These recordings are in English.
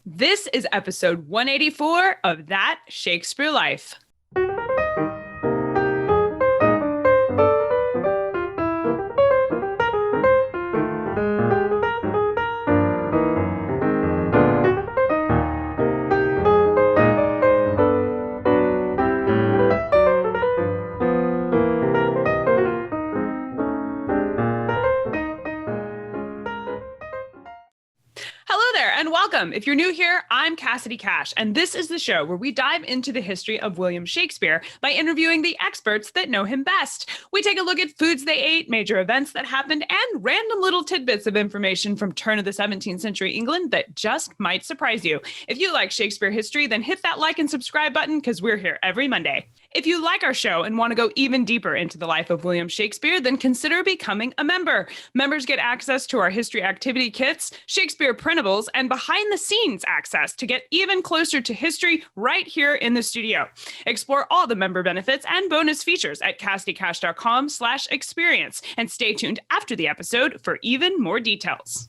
This is episode 184 of That Shakespeare Life. Welcome. If you're new here, I'm Cassidy Cash, and this is the show where we dive into the history of William Shakespeare by interviewing the experts that know him best. We take a look at foods they ate, major events that happened, and random little tidbits of information from turn of the 17th century England that just might surprise you. If you like Shakespeare history, then hit that like and subscribe button because we're here every Monday. If you like our show and want to go even deeper into the life of William Shakespeare, then consider becoming a member. Members get access to our history activity kits, Shakespeare printables, and behind-the-scenes access to get even closer to history right here in the studio. Explore all the member benefits and bonus features at cassidycash.com/experience, and stay tuned after the episode for even more details.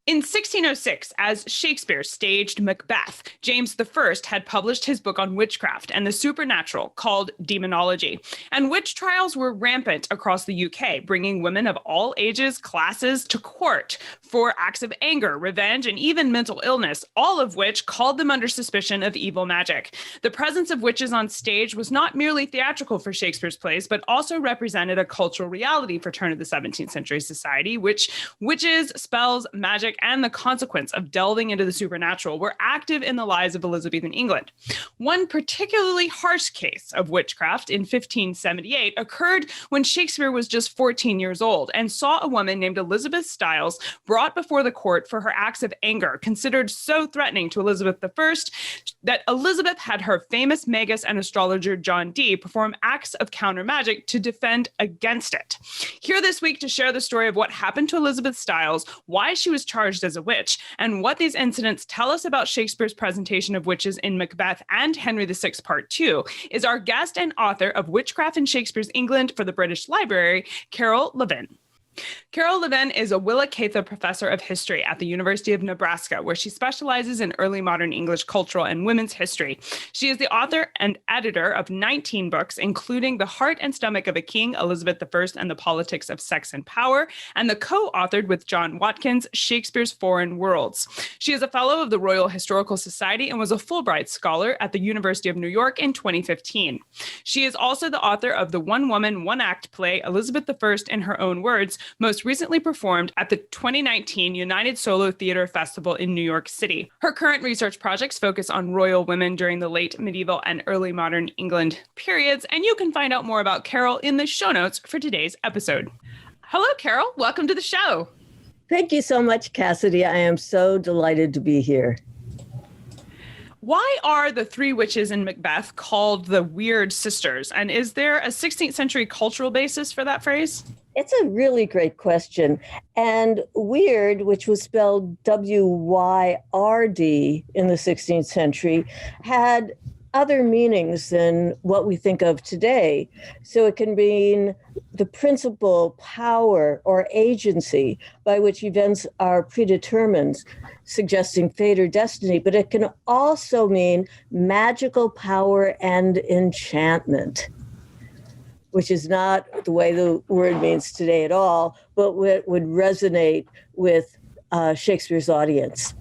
In 1606, as Shakespeare staged Macbeth, James I had published his book on witchcraft and the supernatural called Daemonology. And witch trials were rampant across the UK, bringing women of all ages, classes to court for acts of anger, revenge, and even mental illness, all of which called them under suspicion of evil magic. The presence of witches on stage was not merely theatrical for Shakespeare's plays, but also represented a cultural reality for turn of the 17th century society, which witches, spells, magic, and the consequence of delving into the supernatural were active in the lives of Elizabethan England. One particularly harsh case of witchcraft in 1578 occurred when Shakespeare was just 14 years old and saw a woman named Elizabeth Stiles brought before the court for her acts of anger, considered so threatening to Elizabeth I that Elizabeth had her famous magus and astrologer John Dee perform acts of counter magic to defend against it. Here this week to share the story of what happened to Elizabeth Stiles, why she was charged as a witch, and what these incidents tell us about Shakespeare's presentation of witches in Macbeth and Henry VI Part 2, is our guest and author of Witchcraft in Shakespeare's England for the British Library, Carole Levine. Carole Levine is a Willa Cather professor of history at the University of Nebraska, where she specializes in early modern English cultural and women's history. She is the author and editor of 19 books, including The Heart and Stomach of a King, Elizabeth I and the Politics of Sex and Power, and the co-authored with John Watkins, Shakespeare's Foreign Worlds. She is a fellow of the Royal Historical Society and was a Fulbright scholar at the University of New York in 2015. She is also the author of the one-woman, one-act play, Elizabeth I in Her Own Words, most recently performed at the 2019 United Solo Theater Festival in New York City. Her current research projects focus on royal women during the late medieval and early modern England periods, and you can find out more about Carole in the show notes for today's episode. Hello, Carole. Welcome to the show. Thank you so much, Cassidy. I am so delighted to be here. Why are the three witches in Macbeth called the Weird Sisters? And is there a 16th century cultural basis for that phrase? It's a really great question. And weird, which was spelled W-Y-R-D in the 16th century, had other meanings than what we think of today. So it can mean the principle, power, or agency by which events are predetermined, suggesting fate or destiny, but it can also mean magical power and enchantment, which is not the way the word means today at all, but would resonate with Shakespeare's audience.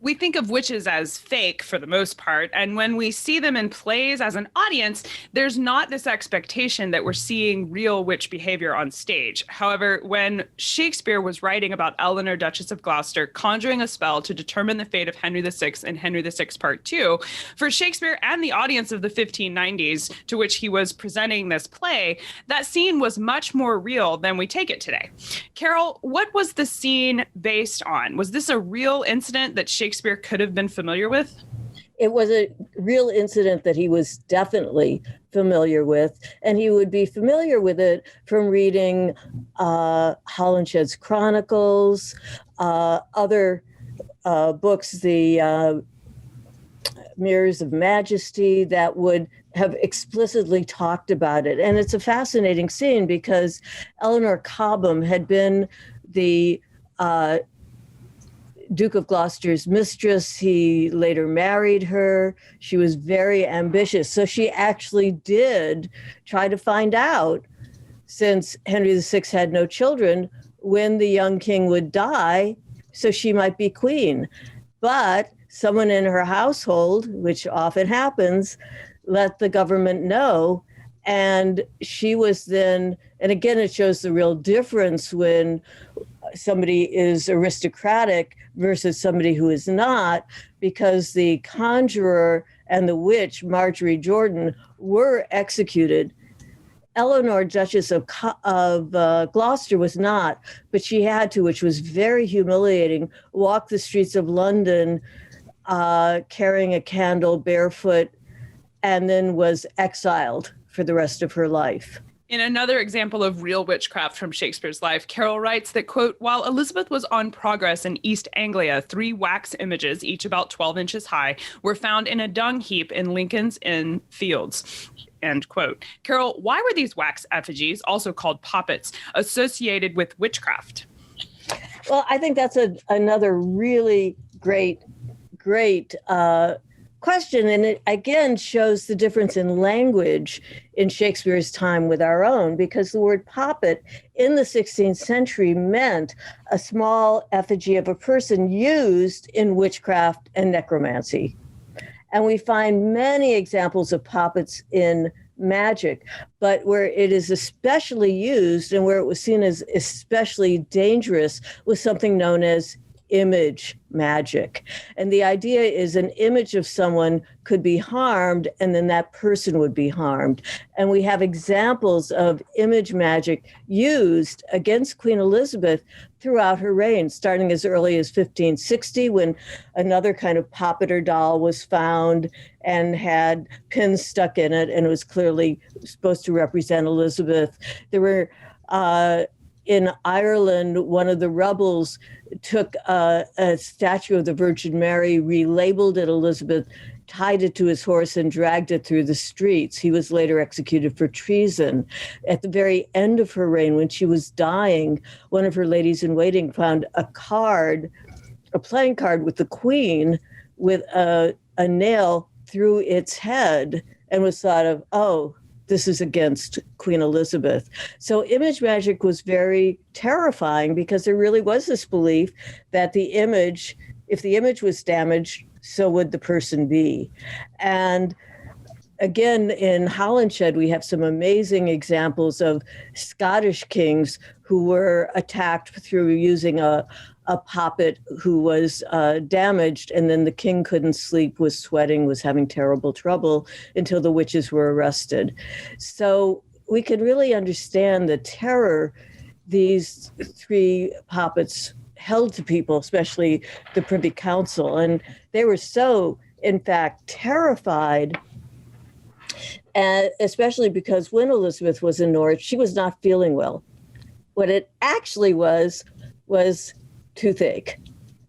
We think of witches as fake for the most part, and when we see them in plays as an audience, there's not this expectation that we're seeing real witch behavior on stage. However, when Shakespeare was writing about Eleanor, Duchess of Gloucester, conjuring a spell to determine the fate of Henry VI in Henry VI Part 2, for Shakespeare and the audience of the 1590s to which he was presenting this play, that scene was much more real than we take it today. Carole, what was the scene based on? Was this a real incident that Shakespeare could have been familiar with? It was a real incident that he was definitely familiar with, and he would be familiar with it from reading Holinshed's Chronicles, other books, the Mirrors of Majesty, that would have explicitly talked about it. And it's a fascinating scene because Eleanor Cobham had been the Duke of Gloucester's mistress. He later married her. She was very ambitious. So she actually did try to find out, since Henry VI had no children, when the young king would die, so she might be queen. But someone in her household, which often happens, let the government know. And she was then, and again, it shows the real difference when somebody is aristocratic versus somebody who is not, because the conjurer and the witch, Marjorie Jordan, were executed. Eleanor, Duchess of Gloucester, was not, but she had to, which was very humiliating, walk the streets of London carrying a candle barefoot, and then was exiled for the rest of her life. In another example of real witchcraft from Shakespeare's life, Carole writes that, quote, while Elizabeth was on progress in East Anglia, 3 wax images, each about 12 inches high, were found in a dung heap in Lincoln's Inn Fields. End quote. Carole, why were these wax effigies, also called poppets, associated with witchcraft? Well, I think that's another really great question. And it again shows the difference in language in Shakespeare's time with our own, because the word poppet in the 16th century meant a small effigy of a person used in witchcraft and necromancy. And we find many examples of poppets in magic, but where it is especially used and where it was seen as especially dangerous was something known as image magic. And the idea is an image of someone could be harmed, and then that person would be harmed. And we have examples of image magic used against Queen Elizabeth throughout her reign, starting as early as 1560, when another kind of puppeteer doll was found and had pins stuck in it, and it was clearly supposed to represent Elizabeth. There were in Ireland, one of the rebels took a statue of the Virgin Mary, relabeled it Elizabeth, tied it to his horse, and dragged it through the streets. He was later executed for treason. At the very end of her reign, when she was dying, one of her ladies in waiting found a playing card with the Queen with a nail through its head, and was thought of, oh, this is against Queen Elizabeth. So image magic was very terrifying, because there really was this belief that the image, if the image was damaged, so would the person be. And again, in Holinshed, we have some amazing examples of Scottish kings who were attacked through using a poppet who was damaged, and then the king couldn't sleep, was sweating, was having terrible trouble until the witches were arrested. So we can really understand the terror these 3 poppets held to people, especially the Privy Council. And they were so, in fact, terrified, especially because when Elizabeth was in Norwich, she was not feeling well. What it actually was toothache.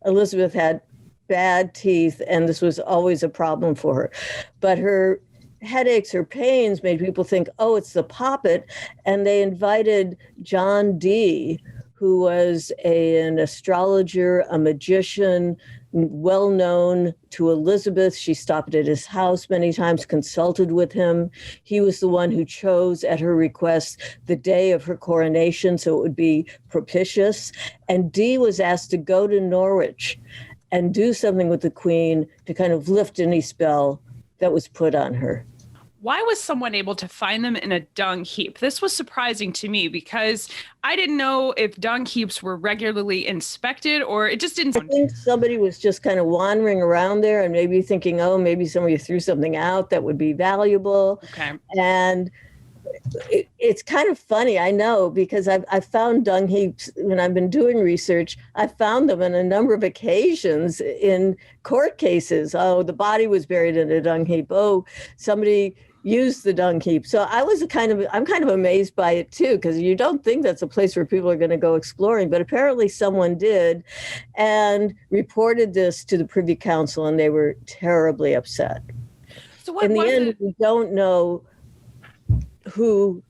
Elizabeth had bad teeth, and this was always a problem for her. But her headaches, her pains made people think, oh, it's the poppet. And they invited John Dee, who was an astrologer, a magician, well known to Elizabeth. She stopped at his house many times, consulted with him. He was the one who chose, at her request, the day of her coronation, so it would be propitious. And Dee was asked to go to Norwich and do something with the Queen to kind of lift any spell that was put on her. Why was someone able to find them in a dung heap? This was surprising to me, because I didn't know if dung heaps were regularly inspected, or it just didn't. I think somebody was just kind of wandering around there and maybe thinking, oh, maybe somebody threw something out that would be valuable. Okay. And it's kind of funny, I know, because I've found dung heaps when I've been doing research. I found them on a number of occasions in court cases. Oh, the body was buried in a dung heap. Oh, somebody used the dung heap. So I'm kind of amazed by it too, because you don't think that's a place where people are going to go exploring, but apparently someone did, and reported this to the Privy Council, and they were terribly upset. So in the end, we don't know who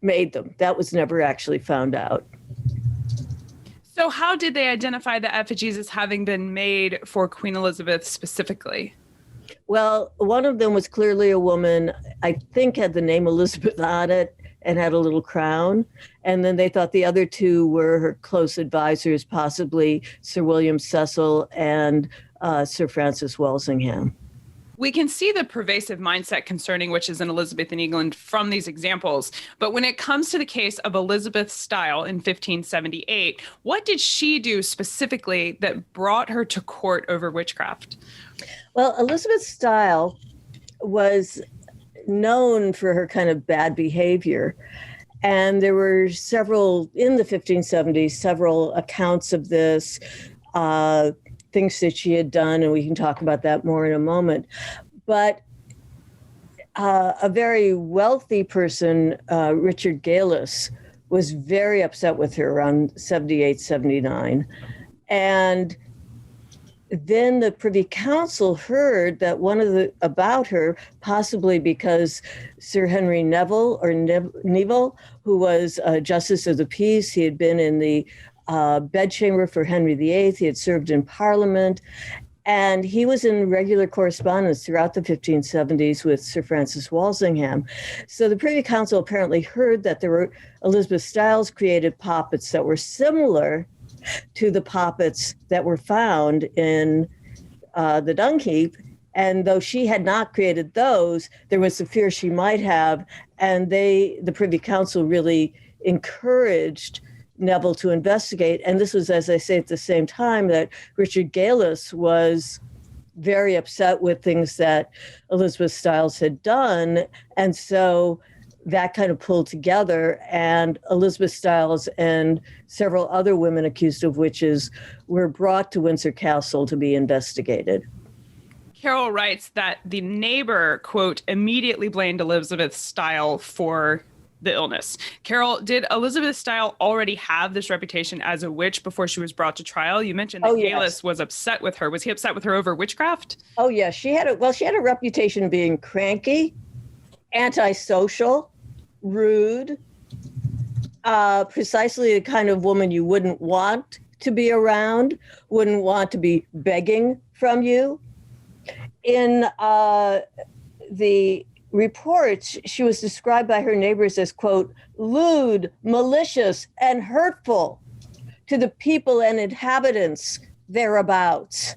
made them. That was never actually found out. So So how did they identify the effigies as having been made for Queen Elizabeth specifically? Well, one of them was clearly a woman, I think had the name Elizabeth on it and had a little crown. And then they thought the other two were her close advisors, possibly Sir William Cecil and Sir Francis Walsingham. We can see the pervasive mindset concerning witches in Elizabethan England from these examples. But when it comes to the case of Elizabeth Stile in 1578, what did she do specifically that brought her to court over witchcraft? Well, Elizabeth Stile was known for her kind of bad behavior. And there were several, in the 1570s, several accounts of this, things that she had done, and we can talk about that more in a moment. But a very wealthy person, Richard Gales, was very upset with her around 78, 79. And then the Privy Council heard that about her, possibly because Sir Henry Neville, who was Justice of the Peace, he had been in the bedchamber for Henry VIII, he had served in Parliament, and he was in regular correspondence throughout the 1570s with Sir Francis Walsingham. So the Privy Council apparently heard that there were Elizabeth Stiles created poppets that were similar to the poppets that were found in the dung heap. And though she had not created those, there was the fear she might have. And the Privy Council really encouraged Neville to investigate. And this was, as I say, at the same time that Richard Gales was very upset with things that Elizabeth Stiles had done. And so that kind of pulled together, and Elizabeth Stiles and several other women accused of witches were brought to Windsor Castle to be investigated. Carole writes that the neighbor, quote, immediately blamed Elizabeth Stile for the illness. Carole, did Elizabeth Stile already have this reputation as a witch before she was brought to trial? You mentioned that Gales was upset with her. Was he upset with her over witchcraft? Oh, yeah. She had a reputation of being cranky, antisocial, rude, precisely the kind of woman you wouldn't want to be around, wouldn't want to be begging from you. In the reports, she was described by her neighbors as, quote, lewd, malicious, and hurtful to the people and inhabitants thereabouts.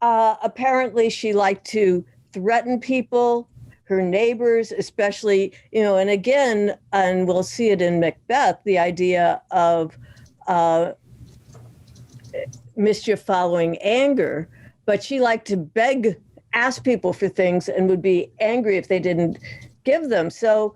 Apparently, she liked to threaten people, her neighbors, especially, and again, and we'll see it in Macbeth, the idea of mischief following anger, but she liked to ask people for things and would be angry if they didn't give them. So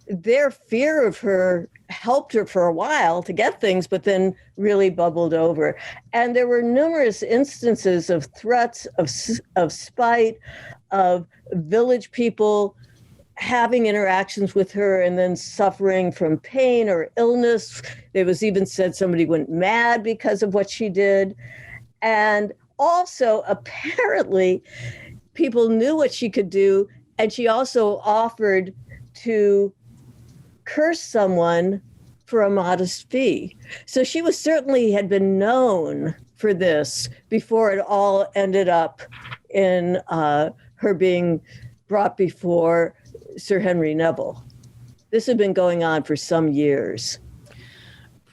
their fear of her helped her for a while to get things, but then really bubbled over. And there were numerous instances of threats, of spite, of village people having interactions with her and then suffering from pain or illness. There was even said somebody went mad because of what she did. And also, apparently, people knew what she could do, and she also offered to curse someone for a modest fee. So she had been known for this before it all ended up in her being brought before Sir Henry Neville. This had been going on for some years.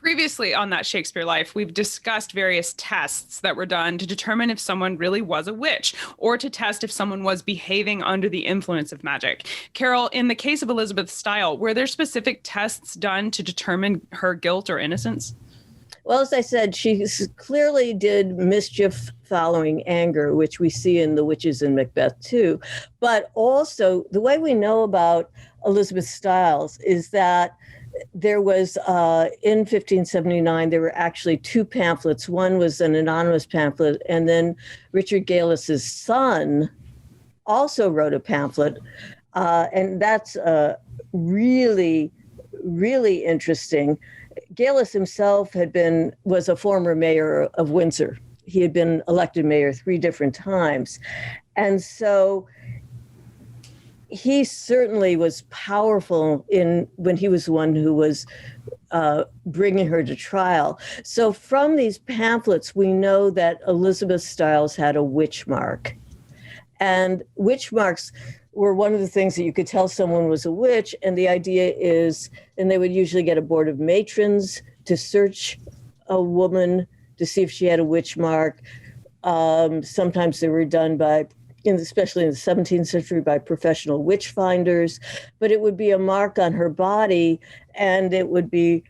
Previously on That Shakespeare Life, we've discussed various tests that were done to determine if someone really was a witch or to test if someone was behaving under the influence of magic. Carole, in the case of Elizabeth Stile, were there specific tests done to determine her guilt or innocence? Well, as I said, she clearly did mischief following anger, which we see in the witches in Macbeth too. But also, the way we know about Elizabeth Stiles is that there was, in 1579, there were actually two pamphlets. One was an anonymous pamphlet, and then Richard Gales's son also wrote a pamphlet. And that's really, really interesting. Gales himself was a former mayor of Windsor. He had been elected mayor 3 different times. And so he certainly was powerful when he was the one who was bringing her to trial. So from these pamphlets, we know that Elizabeth Stiles had a witch mark. And witch marks were one of the things that you could tell someone was a witch. And the idea is, and they would usually get a board of matrons to search a woman to see if she had a witch mark. Sometimes they were done by, especially in the 17th century, by professional witch finders. But it would be a mark on her body, and it would be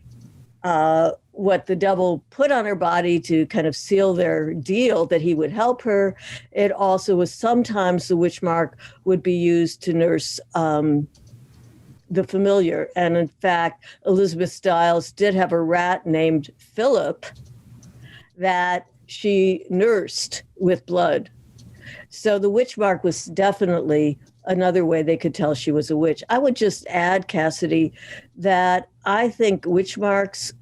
what the devil put on her body to kind of seal their deal that he would help her. It also was sometimes the witch mark would be used to nurse the familiar. And in fact, Elizabeth Stiles did have a rat named Philip that she nursed with blood. So the witch mark was definitely another way they could tell she was a witch. I would just add, Cassidy, that I think witch marks,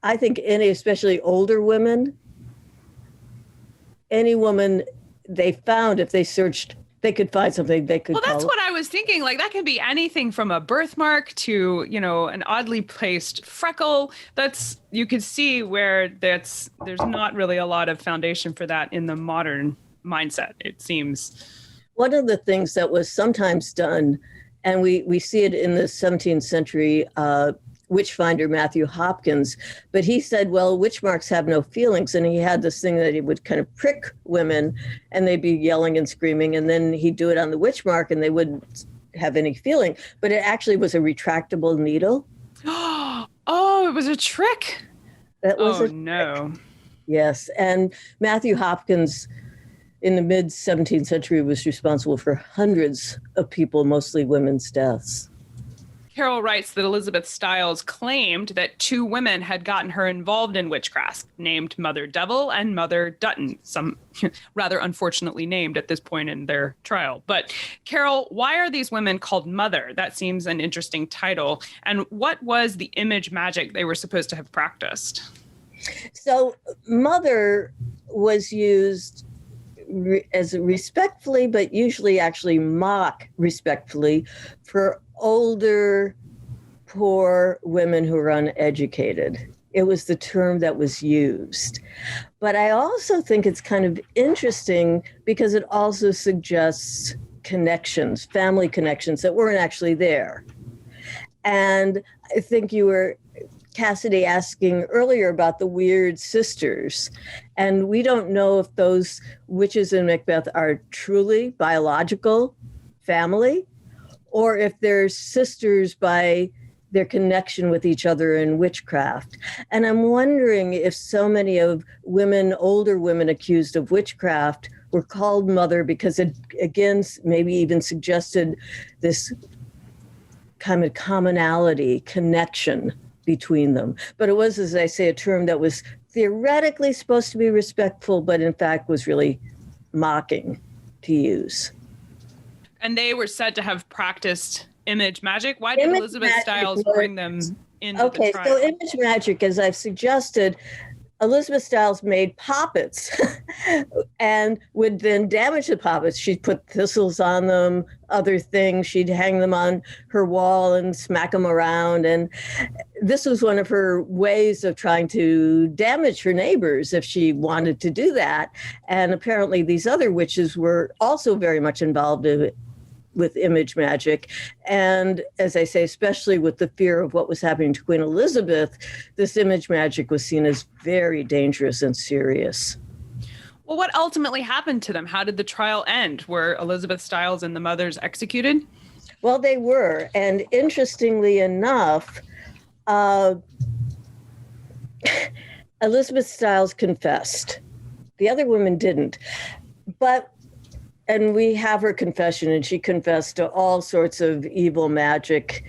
I think any, especially older women, any woman they found, if they searched, they could find something they could Well, that's call. what I was thinking. Like, that can be anything from a birthmark to, an oddly placed freckle. You could see where there's not really a lot of foundation for that in the modern mindset, it seems. One of the things that was sometimes done, and we see it in the 17th century witch finder Matthew Hopkins, but he said, well, witch marks have no feelings. And he had this thing that he would kind of prick women and they'd be yelling and screaming. And then he'd do it on the witch mark and they wouldn't have any feeling. But it actually was a retractable needle. Oh, it was a trick. That was a no. trick. Yes. And Matthew Hopkins in the mid 17th century was responsible for hundreds of people, mostly women's deaths. Carole writes that Elizabeth Stiles claimed that two women had gotten her involved in witchcraft, named Mother Devil and Mother Dutton, some rather unfortunately named at this point in their trial. But Carole, why are these women called Mother? That seems an interesting title. And what was the image magic they were supposed to have practiced? So Mother was used as respectfully, but usually actually mock respectfully for older, poor women who are uneducated. It was the term that was used. But I also think it's kind of interesting because it also suggests connections, family connections that weren't actually there. And I think you were, Cassidy, asking earlier about the weird sisters. And we don't know if those witches in Macbeth are truly biological family, or if they're sisters by their connection with each other in witchcraft. And I'm wondering if so many of women, older women accused of witchcraft were called Mother because it, again, maybe even suggested this kind of commonality, connection between them. But it was, as I say, a term that was theoretically supposed to be respectful, but in fact was really mocking to use. And they were said to have practiced image magic. Why did Elizabeth Stiles bring them into the trial? Okay, so image magic, as I've suggested, Elizabeth Stiles made poppets and would then damage the poppets. She'd put thistles on them, other things. She'd hang them on her wall and smack them around. And this was one of her ways of trying to damage her neighbors if she wanted to do that. And apparently these other witches were also very much involved in it, with image magic. And as I say, especially with the fear of what was happening to Queen Elizabeth, this image magic was seen as very dangerous and serious. Well, what ultimately happened to them? How did the trial end? Were Elizabeth Stiles and the mothers executed? Well, they were. And interestingly enough, Elizabeth Stiles confessed. The other women didn't. And we have her confession, and she confessed to all sorts of evil magic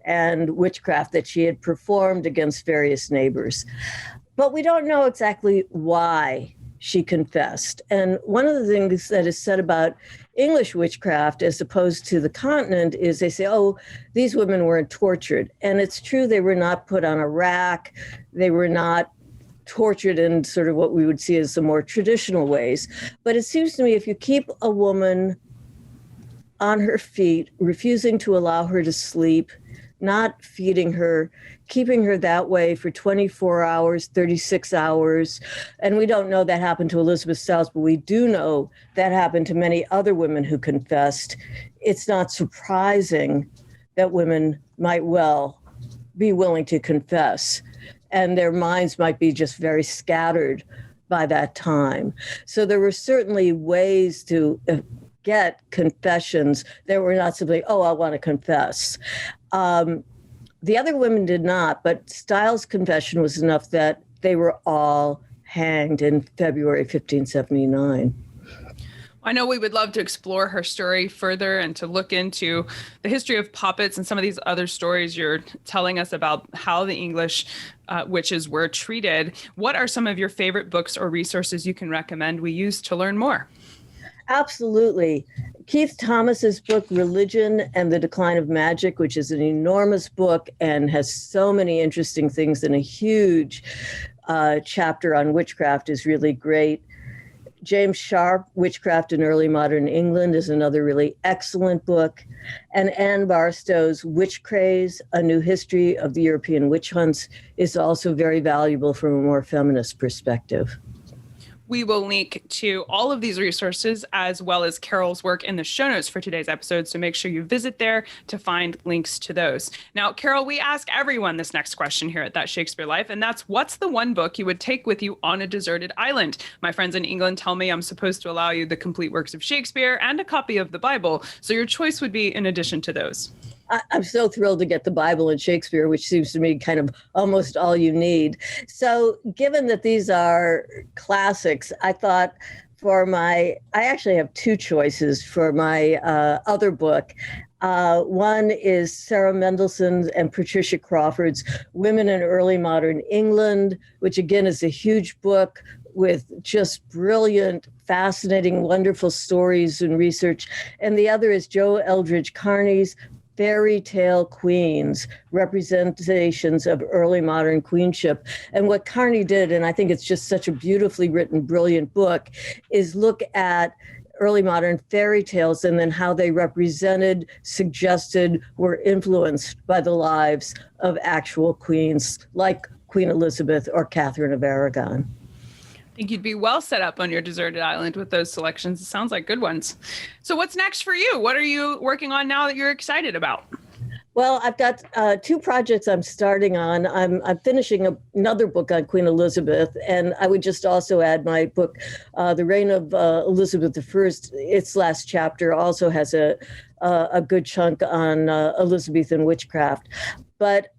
and witchcraft that she had performed against various neighbors. But we don't know exactly why she confessed. And one of the things that is said about English witchcraft as opposed to the continent is they say, oh, these women weren't tortured. And it's true, they were not put on a rack. They were not tortured in sort of what we would see as the more traditional ways. But it seems to me if you keep a woman on her feet, refusing to allow her to sleep, not feeding her, keeping her that way for 24 hours, 36 hours. And we don't know that happened to Elizabeth Stiles, but we do know that happened to many other women who confessed. It's not surprising that women might well be willing to confess, and their minds might be just very scattered by that time. So there were certainly ways to get confessions that were not simply, oh, I want to confess. The other women did not, but Stiles' confession was enough that they were all hanged in February 1579. I know we would love to explore her story further and to look into the history of puppets and some of these other stories you're telling us about how the English witches were treated. What are some of your favorite books or resources you can recommend we use to learn more? Absolutely. Keith Thomas's book, Religion and the Decline of Magic, which is an enormous book and has so many interesting things, and a huge chapter on witchcraft, is really great. James Sharp, Witchcraft in Early Modern England, is another really excellent book. And Anne Barstow's Witch Craze, A New History of the European Witch Hunts, is also very valuable from a more feminist perspective. We will link to all of these resources as well as Carole's work in the show notes for today's episode. So make sure you visit there to find links to those. Now, Carole, we ask everyone this next question here at That Shakespeare Life, and that's, what's the one book you would take with you on a deserted island? My friends in England tell me I'm supposed to allow you the complete works of Shakespeare and a copy of the Bible. So your choice would be in addition to those. I'm so thrilled to get the Bible and Shakespeare, which seems to me kind of almost all you need. So given that these are classics, I thought I actually have two choices for my other book. One is Sarah Mendelson's and Patricia Crawford's Women in Early Modern England, which again is a huge book with just brilliant, fascinating, wonderful stories and research. And the other is Joe Eldridge Carney's Fairy Tale Queens, representations of early modern queenship. And what Carney did, and I think it's just such a beautifully written, brilliant book, is look at early modern fairy tales and then how they represented, suggested, were influenced by the lives of actual queens like Queen Elizabeth or Catherine of Aragon. I think you'd be well set up on your deserted island with those selections. It sounds like good ones. So what's next for you? What are you working on now that you're excited about? Well, I've got two projects I'm starting on. I'm finishing another book on Queen Elizabeth, and I would just also add my book, The Reign of Elizabeth I. Its last chapter also has a good chunk on Elizabethan witchcraft. But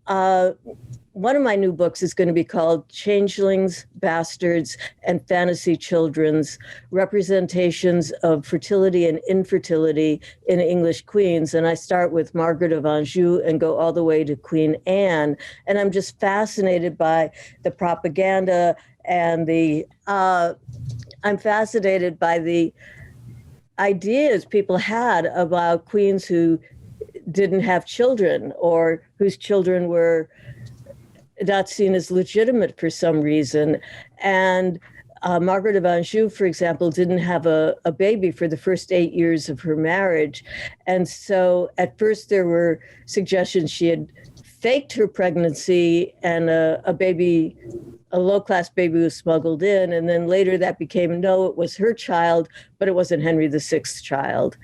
one of my new books is going to be called Changelings, Bastards, and Fantasy Children's Representations of Fertility and Infertility in English Queens. And I start with Margaret of Anjou and go all the way to Queen Anne. And I'm just fascinated by the propaganda and I'm fascinated by the ideas people had about queens who didn't have children or whose children were not seen as legitimate for some reason. And Margaret of Anjou, for example, didn't have a baby for the first 8 years of her marriage. And so at first there were suggestions she had faked her pregnancy and a low-class baby was smuggled in. And then later that became, no, it was her child, but it wasn't Henry VI's child.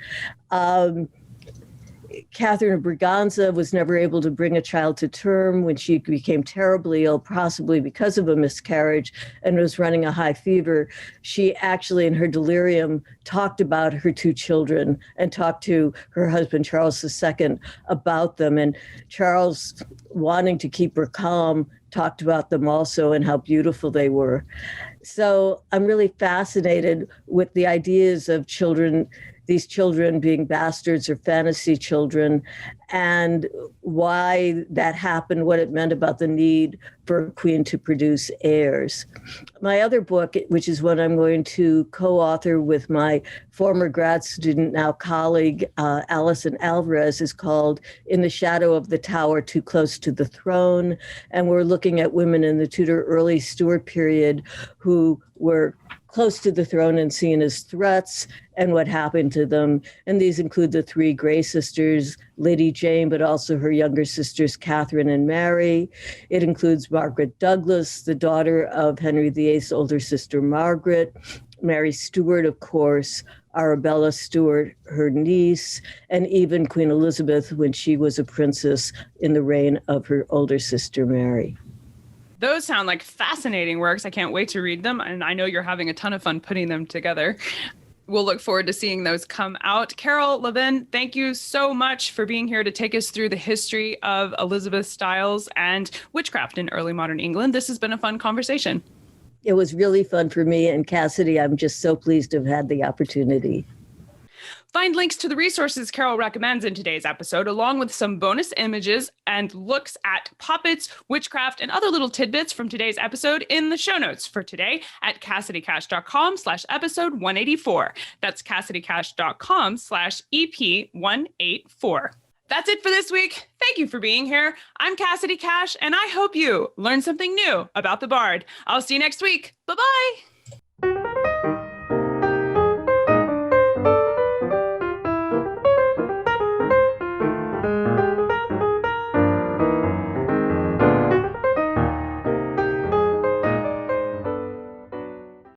Catherine of Braganza was never able to bring a child to term when she became terribly ill, possibly because of a miscarriage, and was running a high fever. She actually, in her delirium, talked about her two children and talked to her husband, Charles II, about them. And Charles, wanting to keep her calm, talked about them also and how beautiful they were. So I'm really fascinated with the ideas of children, these children being bastards or fantasy children, and why that happened, what it meant about the need for a queen to produce heirs. My other book, which is what I'm going to co-author with my former grad student, now colleague, Alison Alvarez, is called In the Shadow of the Tower, Too Close to the Throne. And we're looking at women in the Tudor early Stuart period who were close to the throne and seen as threats, and what happened to them. And these include the three Grey sisters, Lady Jane, but also her younger sisters, Catherine and Mary. It includes Margaret Douglas, the daughter of Henry VIII's older sister, Margaret, Mary Stuart, of course, Arabella Stuart, her niece, and even Queen Elizabeth when she was a princess in the reign of her older sister, Mary. Those sound like fascinating works. I can't wait to read them, and I know you're having a ton of fun putting them together. We'll look forward to seeing those come out. Carole Levine, thank you so much for being here to take us through the history of Elizabeth Stiles and witchcraft in early modern England. This has been a fun conversation. It was really fun for me, and Cassidy, I'm just so pleased to have had the opportunity. Find links to the resources Carole recommends in today's episode, along with some bonus images and looks at puppets, witchcraft, and other little tidbits from today's episode in the show notes for today at CassidyCash.com/episode 184. That's CassidyCash.com/EP184. That's it for this week. Thank you for being here. I'm Cassidy Cash, and I hope you learned something new about the Bard. I'll see you next week. Bye-bye.